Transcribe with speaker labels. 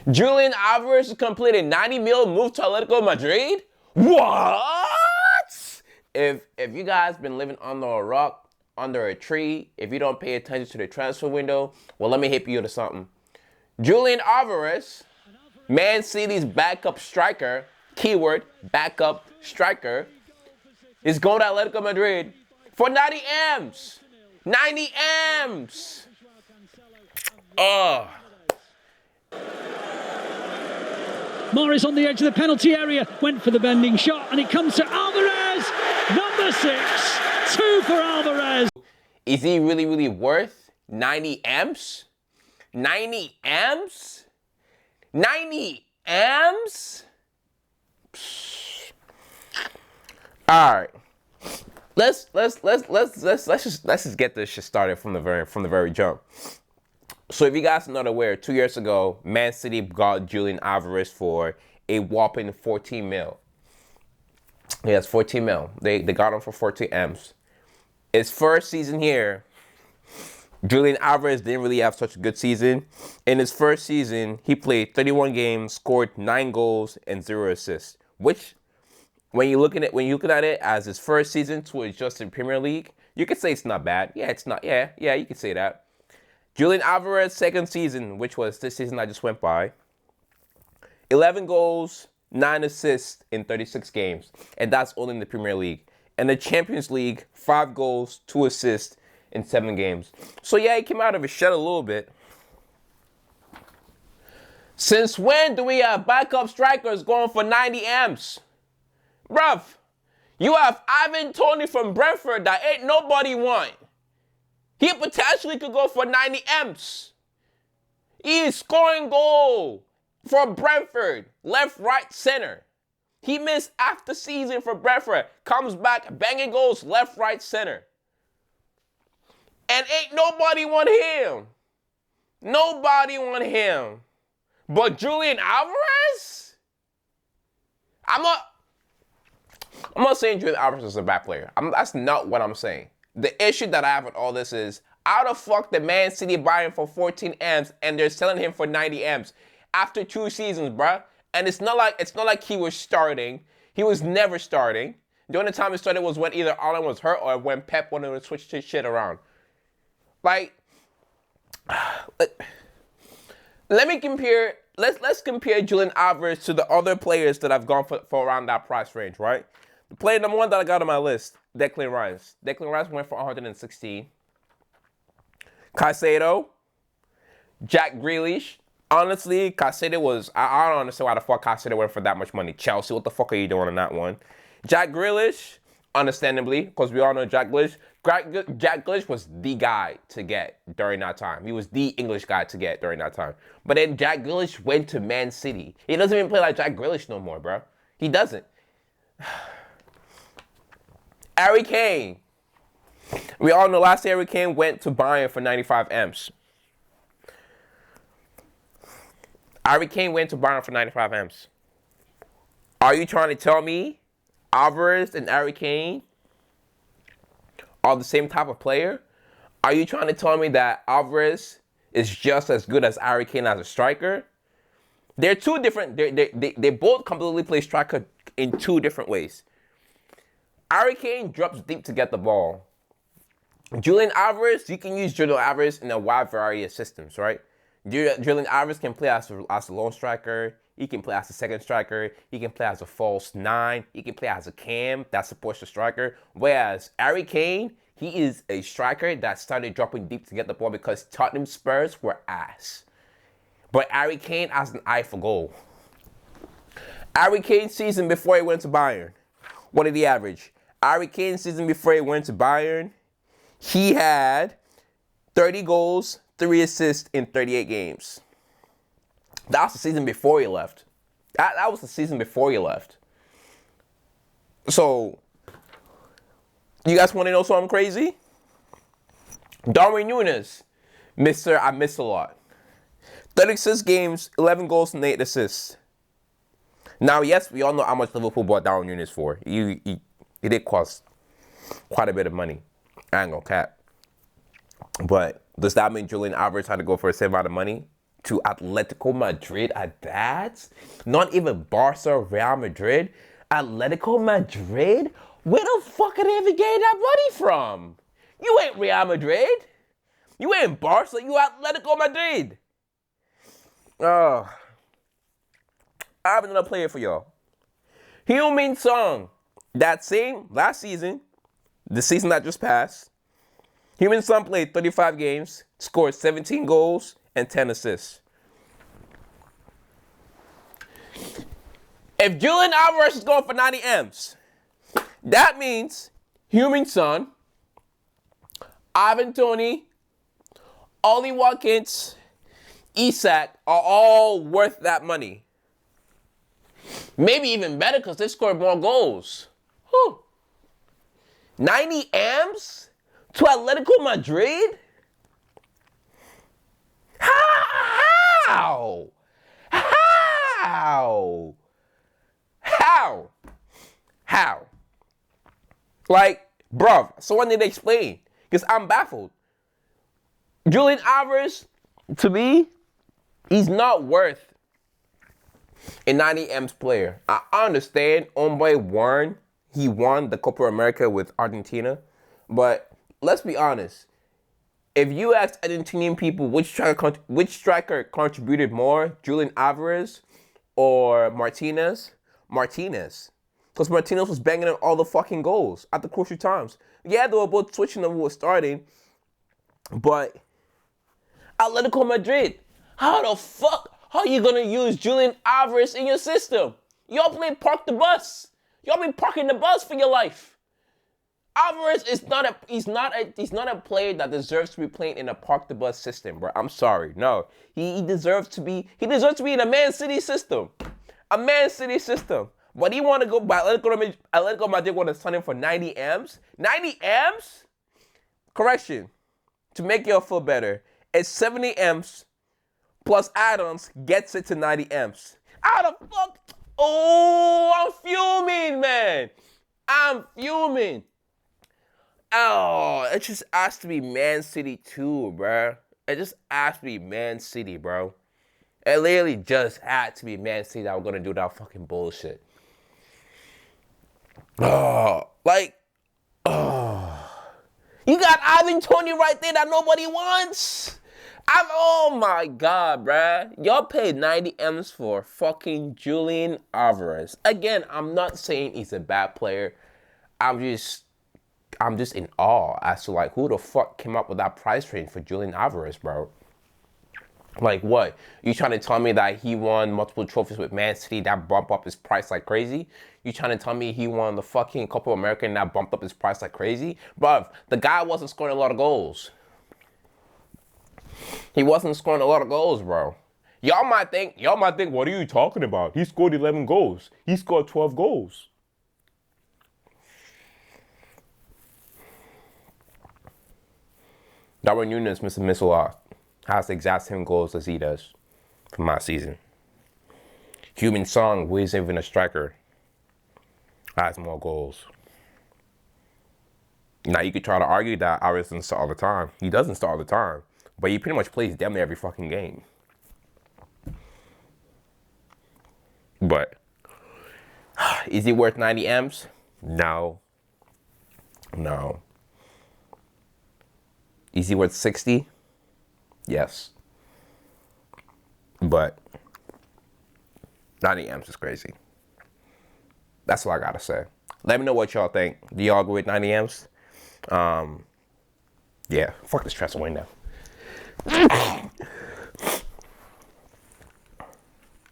Speaker 1: Julian Alvarez completed 90 mil move to Atletico Madrid? What? If you guys been living under a rock, under a tree, if you don't pay attention to the transfer window, well, let me hit you to something. Julian Alvarez, Man City's backup striker, keyword, backup striker, is going to Atletico Madrid for 90 M's. 90 M's.
Speaker 2: Morris on the edge of the penalty area, went for the bending shot, and it comes to Alvarez, number 6, 2 for Alvarez.
Speaker 1: Is he really worth 90 M's? 90 M's? 90 M's? All right. Let's just get this shit started from the very jump. So if you guys are not aware, 2 years ago, Man City got Julian Alvarez for a whopping 14 mil. Yes, 14 mil. They got him for 14 M's. His first season here, Julian Alvarez didn't really have such a good season. In his first season, he played 31 games, scored 9 goals and 0 assists. Which, when you're looking at it as his first season to adjust in Premier League, you could say it's not bad. Yeah, it's not. Yeah, you could say that. Julian Alvarez, second season, which was this season I just went by, 11 goals, 9 assists in 36 games. And that's only in the Premier League. And the Champions League, 5 goals, 2 assists in 7 games. So yeah, he came out of his shell a little bit. Since when do we have backup strikers going for 90 M's? Bruv, you have Ivan Toney from Brentford that ain't nobody want. He potentially could go for 90 M's. He is scoring goal for Brentford, left, right, center. He missed half the season for Brentford, comes back, banging goals, left, right, center. And ain't nobody want him. Nobody want him. But Julian Alvarez? I'm not saying Julian Alvarez is a bad player. That's not what I'm saying. The issue that I have with all this is, how the fuck did Man City buy him for 14 M's and they're selling him for 90 M's after 2 seasons, bruh? And it's not like he was starting. He was never starting. The only time he started was when either Allen was hurt or when Pep wanted to switch his shit around. Like, let's compare Julian Alvarez to the other players that I've gone for around that price range, right? The player number 1 that I got on my list, Declan Rice. Declan Rice went for 116. Caicedo, Jack Grealish. Honestly, Caicedo was, I don't understand why the fuck Caicedo went for that much money. Chelsea, what the fuck are you doing on that one? Jack Grealish, understandably, because we all know Jack Grealish. Jack Grealish was the guy to get during that time. He was the English guy to get during that time. But then Jack Grealish went to Man City. He doesn't even play like Jack Grealish no more, bro. He doesn't. Harry Kane. We all know last year Harry Kane went to Bayern for 95 M's. Harry Kane went to Bayern for 95 M's. Are you trying to tell me Alvarez and Harry Kane are the same type of player? Are you trying to tell me that Alvarez is just as good as Harry Kane as a striker? They're two different. They both completely play striker in 2 different ways. Harry Kane drops deep to get the ball. Julian Alvarez, you can use Julian Alvarez in a wide variety of systems, right? Julian Alvarez can play as a lone striker. He can play as a second striker. He can play as a false 9. He can play as a cam that supports the striker. Whereas Harry Kane, he is a striker that started dropping deep to get the ball because Tottenham Spurs were ass. But Harry Kane has an eye for goal. Harry Kane season before he went to Bayern, what did he average? Harry Kane season before he went to Bayern, he had 30 goals, 3 assists in 38 games. That was the season before he left. That was the season before he left. So, you guys want to know something crazy? Darwin Núñez, Mr. I miss a lot. 36 games, 11 goals and 8 assists. Now, yes, we all know how much Liverpool bought Darwin Núñez for. He did cost quite a bit of money. I ain't gonna cap. But does that mean Julian Alvarez had to go for the same amount of money to Atletico Madrid at that? Not even Barca, Real Madrid. Atletico Madrid? Where the fuck are they even getting that money from? You ain't Real Madrid. You ain't Barca. You Atletico Madrid. I have another player for y'all. Heung-min Son. That same last season, the season that just passed, Heung-min Son played 35 games, scored 17 goals and 10 assists. If Julian Alvarez is going for 90 M's, that means Heung-min Son, Ivan Toney, Ollie Watkins, Isak are all worth that money. Maybe even better because they scored more goals. 90 M's to Atletico Madrid? How? How? How? How? Like, bruv, someone need to explain. Because I'm baffled. Julian Alvarez, to me, he's not worth a 90 M's player. I understand Homeboy won. He won the Copa America with Argentina. But let's be honest. If you ask Argentinian people which striker contributed more, Julian Alvarez or Martinez? Martinez. Because Martinez was banging in all the fucking goals at the crucial times. Yeah, they were both switching them who was starting. But Atletico Madrid, how the fuck are you going to use Julian Alvarez in your system? Y'all play park the bus. Y'all been parking the bus for your life. Alvarez is not a player that deserves to be playing in a park the bus system, bro. I'm sorry. No. He deserves to be in a Man City system. A Man City system. But he want to go by Atletico Madrid want to sign him for 90 M's. 90 M's? Correction. To make y'all feel better, it's 70 M's plus add-ons gets it to 90 M's. How the fuck? Oh, I'm fuming, man. I'm fuming. Oh, it just has to be Man City too, bro. It just has to be Man City, bro. It literally just had to be Man City that we're gonna do that fucking bullshit. Oh, you got Ivan Toney right there that nobody wants. Oh my God, bruh. Y'all paid 90 M's for fucking Julian Alvarez. Again, I'm not saying he's a bad player. I'm just in awe as to like who the fuck came up with that price range for Julian Alvarez, bro. Like what? You trying to tell me that he won multiple trophies with Man City that bumped up his price like crazy? You trying to tell me he won the fucking Copa America and that bumped up his price like crazy? Bruv, the guy wasn't scoring a lot of goals. He wasn't scoring a lot of goals, bro. Y'all might think, what are you talking about? He scored 11 goals. He scored 12 goals. Darwin Núñez, Mr. Missile, has the exact same goals as he does from last season. Heung-min Son, who isn't even a striker, has more goals. Now, you could try to argue that Alvarez doesn't start all the time. He doesn't start all the time. But he pretty much plays damn near every fucking game. But, is he worth 90 M's? No. No. Is he worth 60? Yes. But 90 M's is crazy. That's all I gotta say. Let me know what y'all think. Do y'all agree with 90 M's? Yeah, fuck this transfer window.